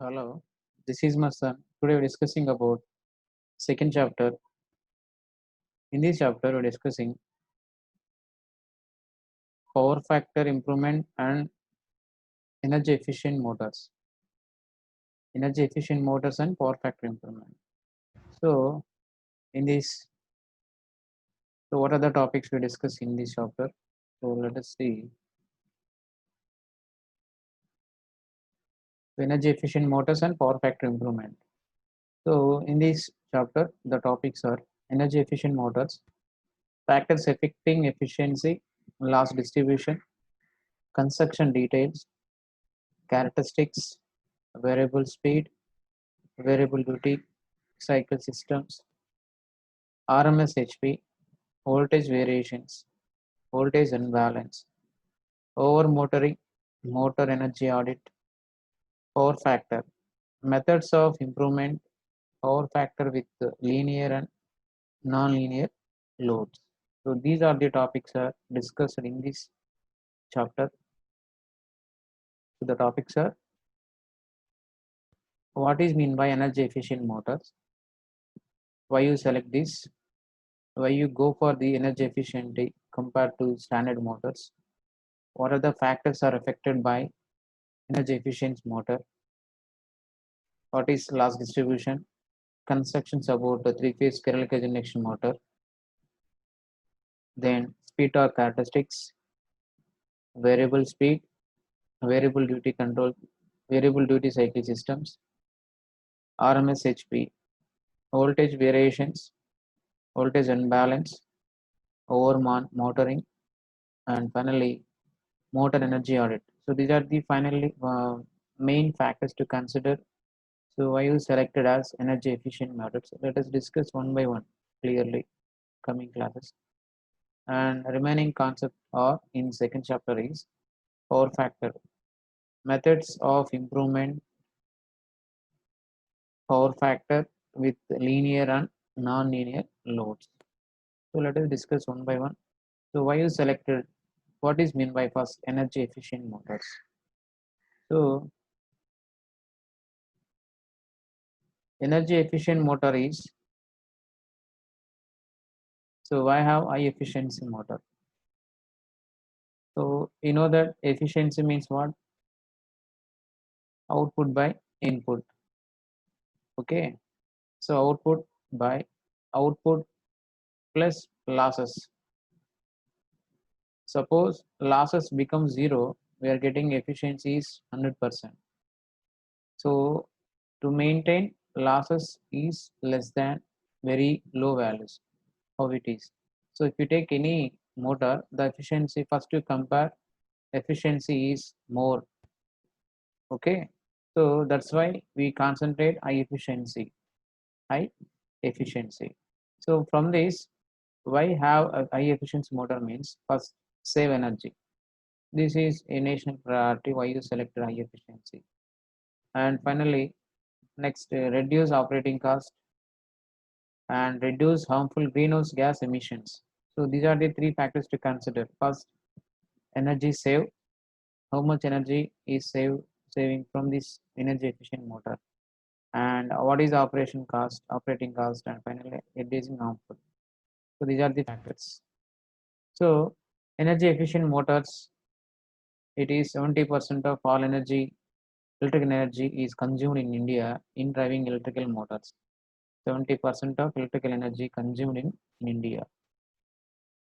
Hello, this is Masan. Today we're discussing about second chapter. In this chapter, we're discussing power factor improvement and energy efficient motors. Energy efficient motors and power factor improvement. So, in this, so what are the topics we discuss in this chapter? So let us see. So, energy efficient motors and power factor improvement. So, in this chapter, the topics are energy efficient motors, factors affecting efficiency, loss distribution, construction details, characteristics, variable speed, variable duty cycle systems, RMS HP, voltage variations, voltage imbalance, over motoring, motor energy audit, power factor, methods of improvement, power factor with linear and non-linear loads. So these are the topics are discussed in this chapter. So the topics are what is mean by energy efficient motors, why you select this, why you go for the energy efficiency compared to standard motors, what are the factors are affected by energy efficient motor, what is loss distribution, constructions about the three-phase spherical cage induction motor, then speed torque characteristics, variable speed, variable duty control, variable duty cycle systems, RMS HP, voltage variations, voltage imbalance, over motoring, and finally motor energy audit. So these are the finally main factors to consider. So why you selected as energy efficient methods? Let us discuss one by one clearly coming classes. And remaining concept are in second chapter is power factor, methods of improvement, power factor with linear and non-linear loads. So let us discuss one by one. So why you selected? What is mean by first energy efficient motors? So energy efficient motor is, so why have high efficiency motor? So you know that efficiency means what? Output by input. Okay. So output by output plus losses. Suppose losses become zero, we are getting efficiency is 100%. So to maintain losses is less than very low values. How it is. So if you take any motor, the efficiency first you compare, efficiency is more. Okay. So that's why we concentrate high efficiency. High efficiency. So from this, why have a high efficiency motor means first save energy. This is a national priority. Why you select high efficiency, and finally next reduce operating cost and reduce harmful greenhouse gas emissions. So these are the three factors to consider. First, energy save. How much energy is saving from this energy efficient motor, and what is the operating cost, and finally reducing harmful. So these are the factors. So energy efficient motors, it is 70% of all electrical energy is consumed in India in driving electrical motors. 70% of electrical energy consumed in India,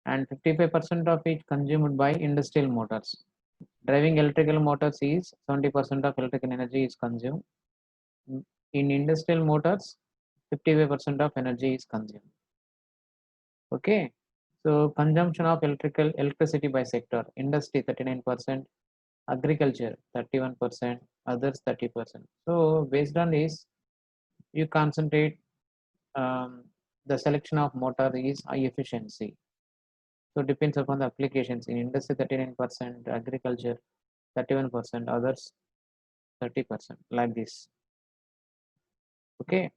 and 55% of it consumed by industrial motors. Driving electrical motors is 70% of electrical energy is consumed. In industrial motors, 55% of energy is consumed. Okay. So consumption of electricity by sector: industry 39%, agriculture 31%, others 30%. So based on this, you concentrate the selection of motor is high efficiency. So depends upon the applications. In industry 39%, agriculture 31%, others 30%, like this. Okay.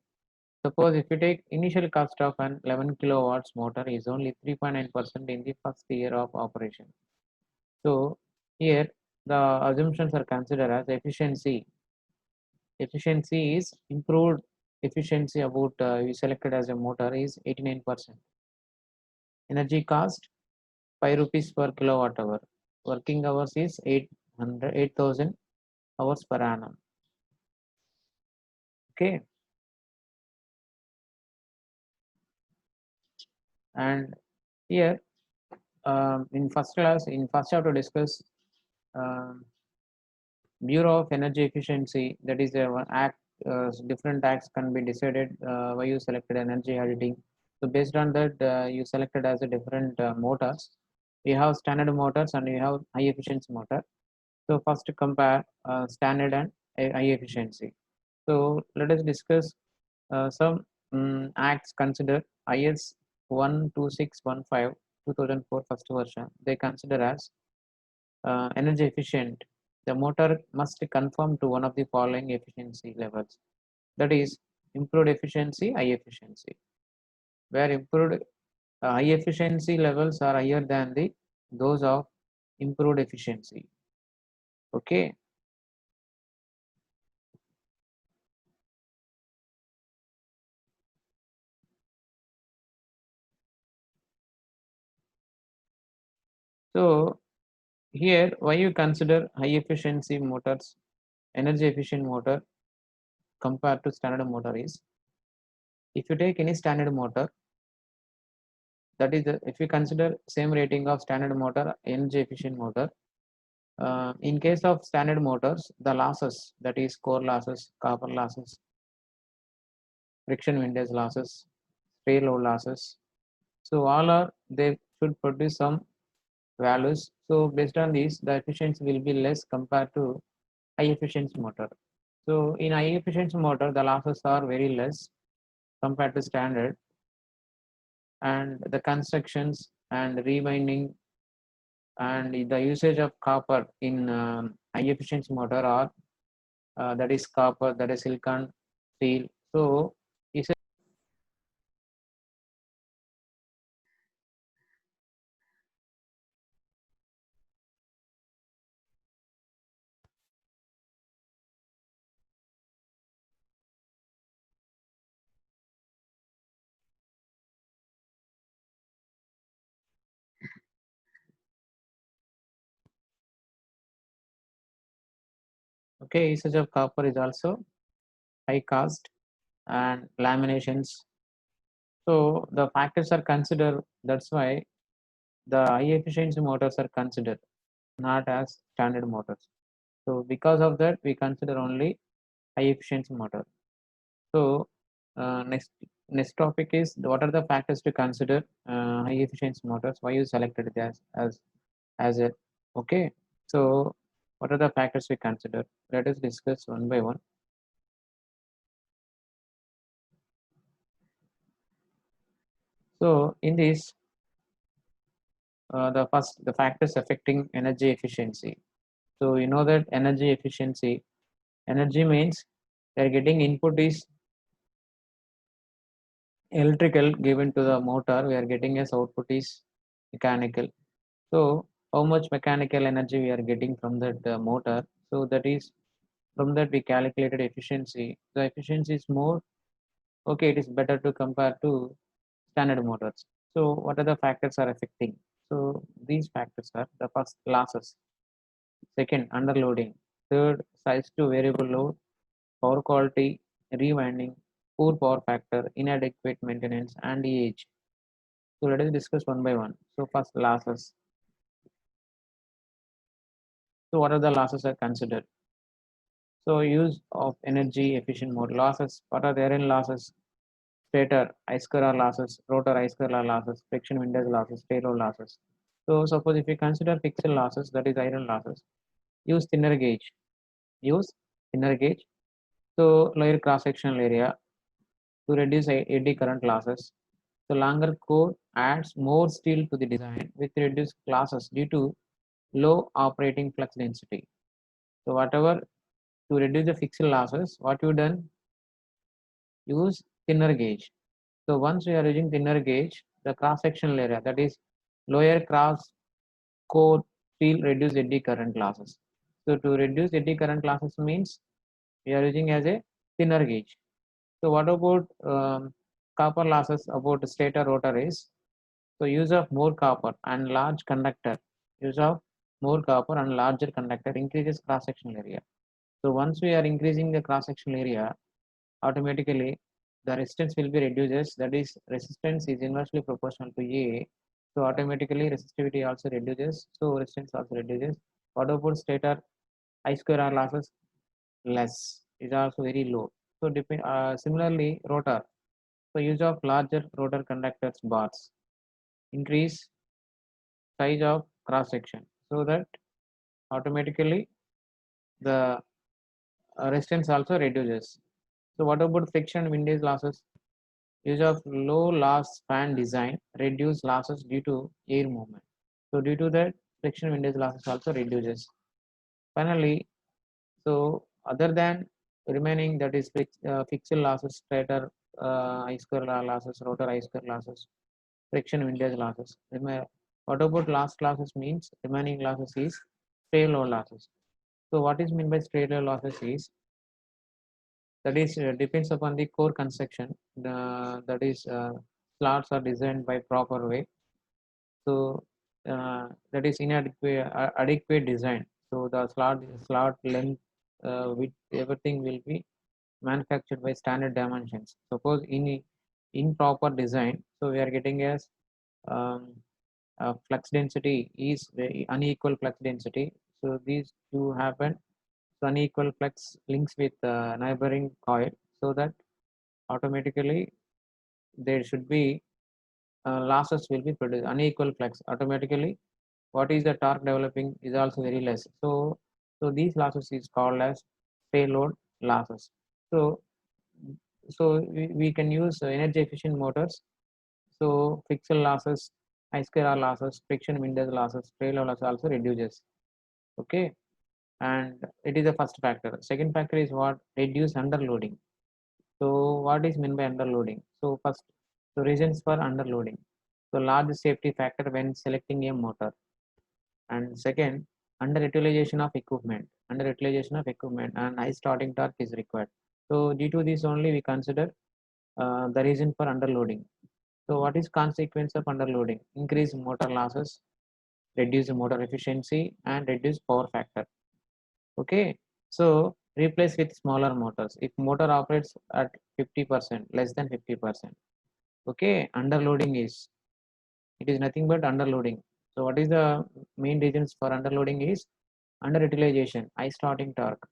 Suppose if you take initial cost of an 11 kilowatts motor is only 3.9% in the first year of operation. So here the assumptions are considered as efficiency Efficiency is improved efficiency about you selected as a motor is 89%. Energy cost 5 rupees per kilowatt hour. Working hours is 8,000 hours per annum. Okay, and here in first class, in first chapter discuss um, Bureau of Energy Efficiency, that is a one act, different acts can be decided why you selected energy auditing. So based on that, you selected as a different motors. We have standard motors and we have high efficiency motor. So first to compare standard and high efficiency. So let us discuss some acts consider IS 12615 2004 first version. They consider as energy efficient, the motor must conform to one of the following efficiency levels. That is improved efficiency, high efficiency. Where improved high efficiency levels are higher than the those of improved efficiency. Okay. So here, why you consider high efficiency motors, energy efficient motor compared to standard motor is, if you take any standard motor, that is if you consider same rating of standard motor, energy efficient motor, in case of standard motors, the losses, that is core losses, copper losses, friction windage losses, spray load losses. So all are they should produce some values. So based on these, the efficiency will be less compared to high efficiency motor. So in high efficiency motor, the losses are very less compared to standard, and the constructions and rewinding and the usage of copper in high efficiency motor are that is copper, that is silicon, steel. So is okay, usage of copper is also high cost and laminations. So the factors are considered. That's why the high efficiency motors are considered, not as standard motors. So because of that, we consider only high efficiency motor. So next topic is what are the factors to consider high efficiency motors? Why you selected it as a okay? So what are the factors we consider? Let us discuss one by one. So in this, the factors affecting energy efficiency. So you know that energy efficiency, energy means they're getting input is electrical given to the motor, we are getting as output is mechanical. So how much mechanical energy we are getting from that motor? So that is from that we calculated efficiency. The efficiency is more okay. It is better to compare to standard motors. So what are the factors are affecting? So these factors are the first losses, second underloading, third size to variable load, power quality, rewinding, poor power factor, inadequate maintenance, and age. So let us discuss one by one. So first losses. So what are the losses are considered? So use of energy efficient mode losses. What are therein losses? Stator ice-corer losses, rotor ice-corer losses, friction windage losses, payload losses. So suppose if you consider pixel losses, that is iron losses, use thinner gauge. Use thinner gauge. So lower cross-sectional area to reduce eddy current losses. So longer core adds more steel to the design with reduced losses due to low operating flux density. So whatever to reduce the pixel losses, what you done? Use thinner gauge. So once we are using thinner gauge, the cross-sectional area, that is lower cross core steel reduce eddy current losses. So to reduce eddy current losses means We are using as a thinner gauge. So what about copper losses about stator rotor is, so use of more copper and large conductor, use of more copper and larger conductor increases cross sectional area. So once we are increasing the cross sectional area, automatically the resistance will be reduces, that is resistance is inversely proportional to A, so automatically resistivity also reduces, so resistance also reduces. What about stator? I square R losses less, is also very low. So similarly rotor, so use of larger rotor conductors bars, increase size of cross section, so that automatically the resistance also reduces. So what about friction windage losses? Use of low loss fan design reduce losses due to air movement. So due to that, friction windage losses also reduces. Finally, so other than remaining, that is fixed losses, stator I square losses, rotor I square losses, friction windage losses. What about last losses means remaining losses is stray load losses. So what is meant by stray load losses is, that is depends upon the core construction. That is slots are designed by proper way. So that is inadequate adequate design. So the slot length with everything will be manufactured by standard dimensions. Suppose in improper design, so we are getting as um, flux density is very unequal flux density. So these two happen. So unequal flux links with neighboring coil, so that automatically there should be losses will be produced. Unequal flux automatically. What is the torque developing is also very less. So these losses is called as payload losses. So we can use energy efficient motors. So fixed losses, I square R losses, friction windage losses, payload loss also reduces. Okay, and it is the first factor. Second factor is what? Reduce underloading. So what is meant by underloading? So first, so reasons for underloading. So large safety factor when selecting a motor. And second, underutilization of equipment. Underutilization of equipment and high starting torque is required. So due to this only we consider the reason for underloading. So what is consequence of underloading? Increase motor losses, reduce motor efficiency, and reduce power factor. Okay, so replace with smaller motors. If motor operates at 50%, less than 50%, okay, underloading is, it is nothing but underloading. So what is the main reasons for underloading is underutilization, high starting torque,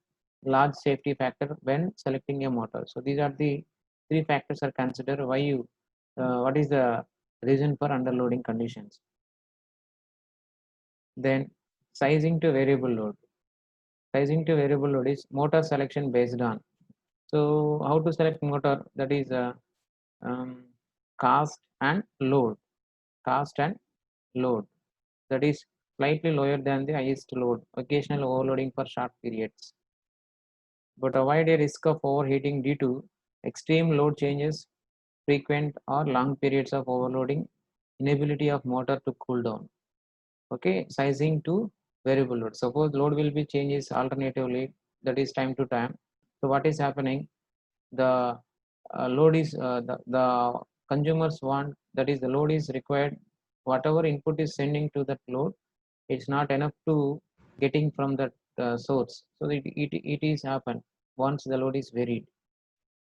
large safety factor when selecting a motor. So these are the three factors are considered why you, what is the reason for underloading conditions. Then sizing to variable load. Sizing to variable load is motor selection based on. So how to select motor? That is um, cost and load. Cost and load. That is slightly lower than the highest load. Occasional overloading for short periods. But avoid a risk of overheating due to extreme load changes, frequent or long periods of overloading, inability of motor to cool down. Okay, sizing to variable load. Suppose load will be changes alternatively, that is time to time. So what is happening? The load is the consumers want, that is the load is required. Whatever input is sending to that load, it's not enough to getting from that source. So it is happen once the load is varied.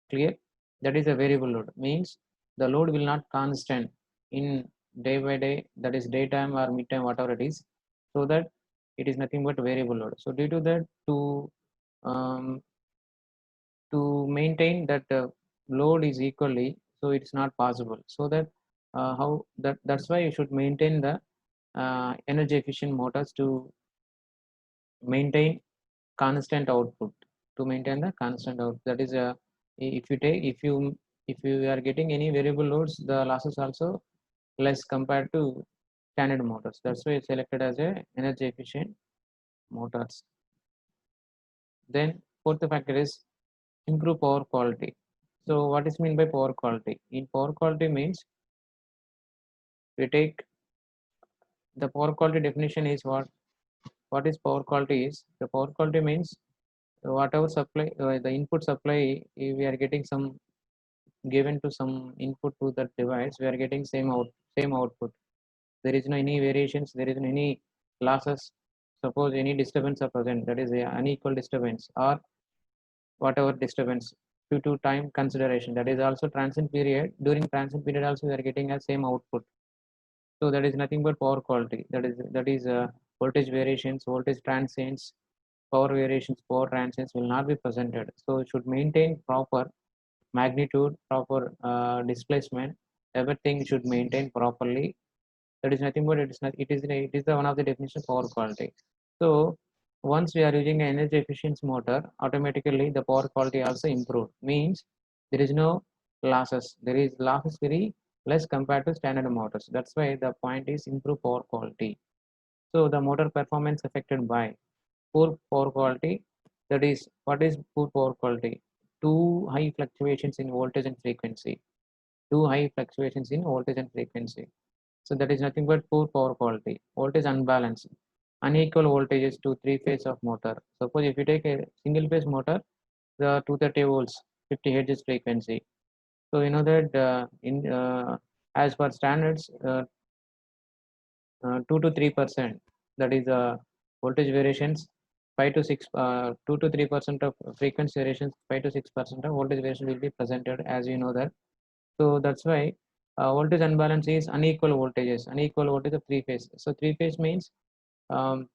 Clear? That is a variable load. Means the load will not constant in day by day, that is daytime or midtime, whatever it is, so that it is nothing but variable load. So due to that, um, to maintain that load is equally, so it's not possible. So that how that's why you should maintain the energy efficient motors to maintain constant output, to maintain the constant output. That is if you take, if you are getting any variable loads, the losses also less compared to standard motors. That's why it's selected as a energy efficient motors. Then fourth factor is improve power quality. So what is mean by power quality? In power quality means, we take the power quality definition is what is power quality is, the power quality means whatever supply, the input supply, if we are getting some given to some input to that device, we are getting same output. There is no any variations, there is no any losses. Suppose any disturbance are present, that is a unequal disturbance or whatever disturbance due to time consideration, that is also transient period. During transient period also we are getting a same output. So that is nothing but power quality. That is voltage variations, voltage transients, power variations, power transients will not be presented. So it should maintain proper magnitude, proper displacement. Everything should maintain properly. That is nothing but it is the one of the definition of power quality. So once we are using an energy efficiency motor, automatically the power quality also improved. Means there is no losses. There is losses very less compared to standard motors. That's why the point is improve power quality. So the motor performance affected by poor power quality. That is, what is poor power quality? Too high fluctuations in voltage and frequency. Too high fluctuations in voltage and frequency. So that is nothing but poor power quality. Voltage unbalanced. Unequal voltages to three phase of motor. Suppose if you take a single phase motor, the 230 volts, 50 hertz frequency. So you know that in as per standards, 2 to 3%. That is voltage variations. 5 to 6, 2 to 3% of frequency variations. 5 to 6% of voltage variation will be presented, as you know that. So that's why voltage unbalance is unequal voltages. Unequal voltage of three phase. So three phase means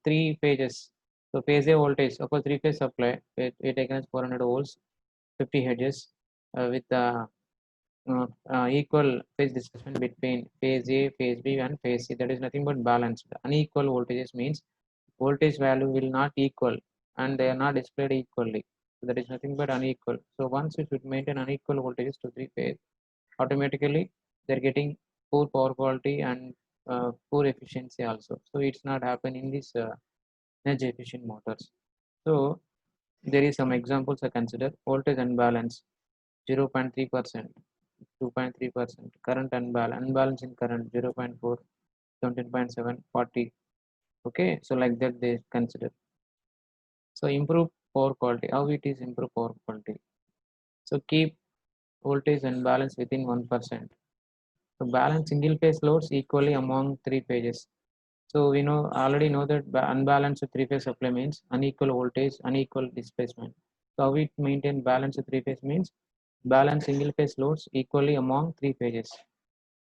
three phases. So phase A voltage, suppose three phase supply, we taken as 400 volts, 50 hertz, with equal phase displacement between phase A, phase B, and phase C. That is nothing but balanced. Unequal voltages means voltage value will not equal and they are not displayed equally. So that is nothing but unequal. So once you should maintain unequal voltages to three phase, automatically they're getting poor power quality and poor efficiency also. So it's not happen in this energy efficient motors. So there is some examples I consider. Voltage unbalance 0.3%, 2.3%. Current unbalance in current 0.4, 17.7, 40. Okay, so like that they consider. So improve power quality. How it is improve power quality? So keep voltage unbalance within 1%. So balance single phase loads equally among three phases. So we already know that unbalanced three phase supply means unequal voltage, unequal displacement. So how we maintain balanced three phase means balance single phase loads equally among three phases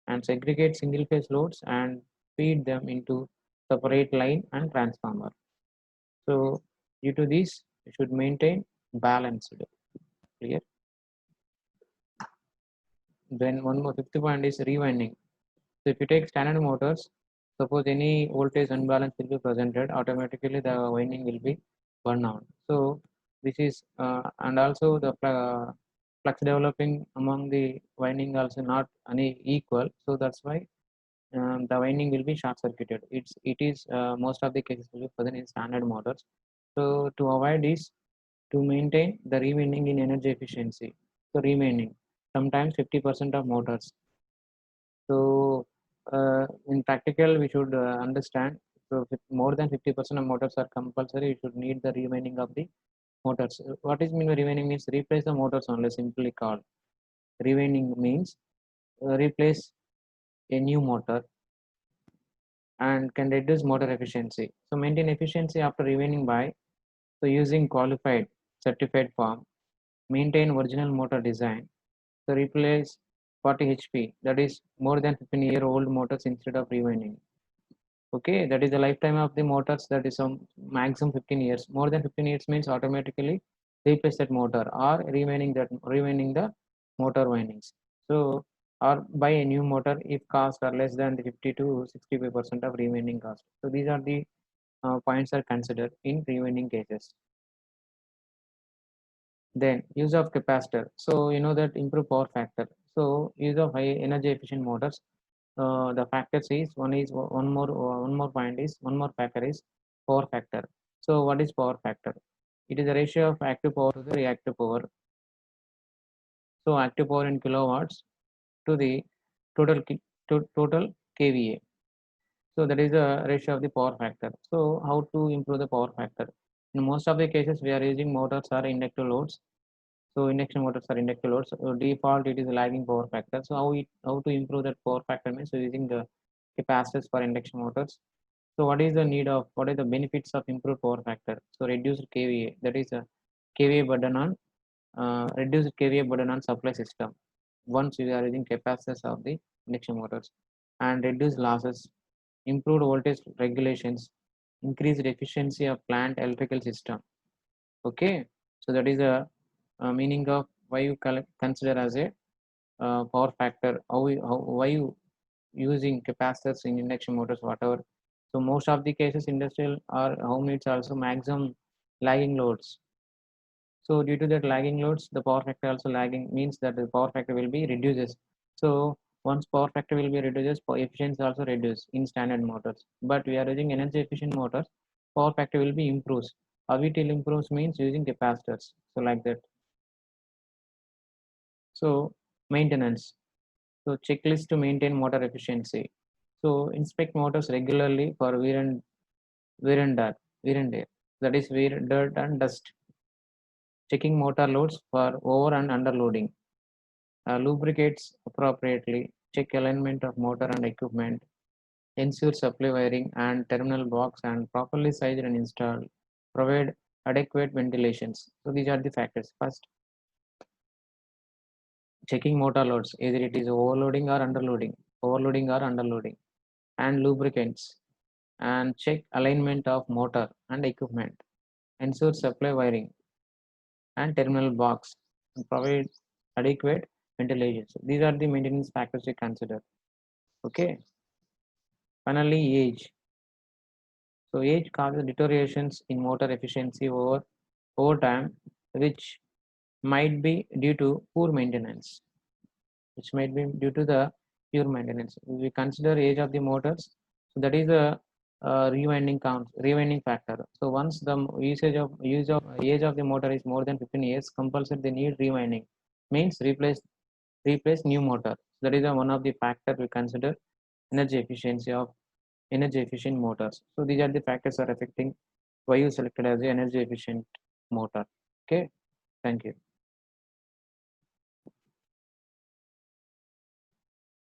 and segregate single phase loads and feed them into separate line and transformer. So due to this, you should maintain balanced. Clear? Then one more fifth point is rewinding. So if you take standard motors, suppose any voltage unbalance will be presented, automatically the winding will be burned out. So this is and also the flux developing among the winding also not any equal. So that's why the winding will be short circuited. It is most of the cases will be present in standard motors. So to avoid this, to maintain the rewinding in energy efficiency. So rewinding sometimes 50% of motors. So in practical, we should understand. So if more than 50% of motors are compulsory, you should need the rewinding of the motors. What is mean by rewinding means replace the motors only, simply called. Rewinding means replace a new motor and can reduce motor efficiency. So maintain efficiency after rewinding by so using qualified certified form, maintain original motor design. So replace 40 HP, that is more than 15-year-old motors instead of rewinding. Okay, that is the lifetime of the motors, that is some maximum 15 years. More than 15 years means automatically replace that motor or rewinding the motor windings. So or buy a new motor if costs are less than the 50 to 65% of rewinding cost. So these are the points are considered in rewinding cases. Then use of capacitor. So you know that improve power factor. So use of high energy efficient motors. The factors is one more factor is power factor. So what is power factor? It is the ratio of active power to the reactive power. So active power in kilowatts to the total kVA. So that is the ratio of the power factor. So how to improve the power factor? In most of the cases, we are using motors or inductive loads. So induction motors are inductive loads. So default, it is lagging power factor. So how to improve that power factor means using the capacitors for induction motors. So what is the need of, what are the benefits of improved power factor? So reduced KVA, that is a KVA burden on reduced KVA burden on supply system once you are using capacitors of the induction motors, and reduce losses, improved voltage regulations, increased efficiency of plant electrical system. Okay, so that is a meaning of why you consider as a power factor. Why you using capacitors in induction motors, whatever. So most of the cases, industrial or home needs also maximum lagging loads. So due to that lagging loads, the power factor also lagging means that the power factor will be reduces. So once power factor will be reduces, efficiency also reduce in standard motors. But we are using energy efficient motors, power factor will be improves. How it will improves means using capacitors. So like that. So maintenance. So checklist to maintain motor efficiency. So inspect motors regularly for wear and dirt, wear and tear. That is wear, dirt and dust. Checking motor loads for over and under loading. Lubricates appropriately. Check alignment of motor and equipment. Ensure supply wiring and terminal box and properly sized and installed. Provide adequate ventilations. So these are the factors. First, checking motor loads, either it is overloading or underloading, and lubricants, and check alignment of motor and equipment. Ensure supply wiring and terminal box, and provide adequate ventilation. So these are the maintenance factors we consider. Okay. Finally, age. So age causes deteriorations in motor efficiency over time, which might be due to poor maintenance. Which might be due to the pure maintenance. We consider age of the motors, so that is a rewinding factor. So once the use of age of the motor is more than 15 years, compulsory they need rewinding. Means replace new motor. That is one of the factor we consider energy efficiency of energy efficient motors. So these are the factors are affecting why you selected as the energy efficient motor. Okay, thank you.